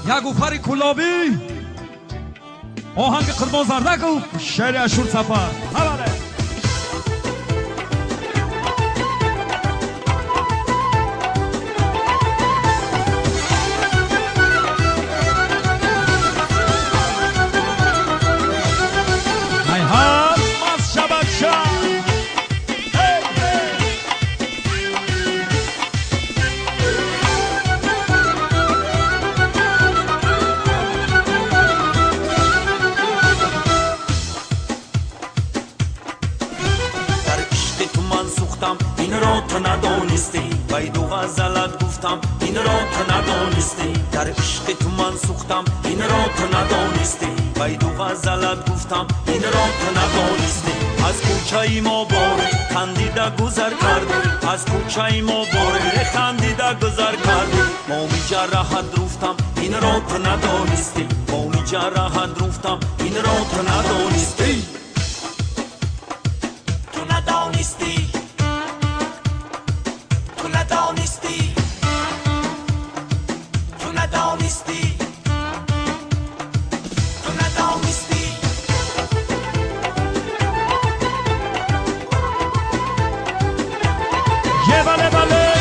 یک اوفر کلابی آهنگ قربان زردک و شعر اشور سفر خبره این را تو ندانستی بید و غزلت گفتم این را تو ندانستی در عشق تو من سوختم این را تو ندانستی بید و غزلت گفتم این را تو ندانستی از کوچه ما باره خندیده گذر کردی از کوچه ما باره خندیده گذر کردی مومی جرحت روفتم این را تو ندانستی مومی جرحت روفتم این را تو ندانستی تو ندانستی بله بله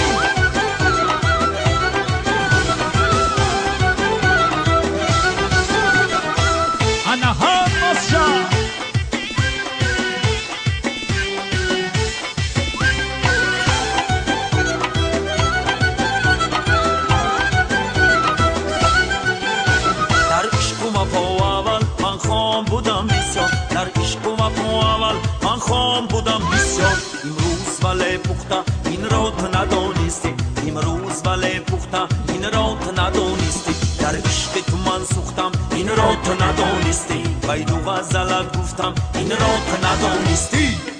انا هم مصر در عشق و وفا اول من خام بودم بسیار در عشق و وفا اول من خام بودم بسیار امروز ولی پخته این را تو ندانستی امروز ولی پخته این را تو ندانستی در عشق تو من سوختم این را تو ندانستی بید و غزلت گفتم این را تو ندانستی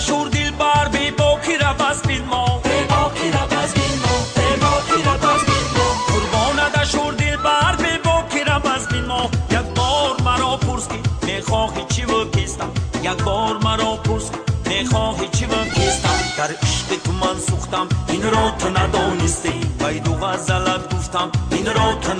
شور دل بار بی باکی را بس بیل ما بی باکی را بس بیل ما بی باکی را بس بیل ما قربان دا شور دل بار بی باکی را بس بیل ما یک بار مرا پرس کی میخواهی چی و کیستم یک بار مرا پرس میخواهی چی و کیستم در عشق تو من سوختم این را تو ندانستی بید و غزلت گفتم این را تو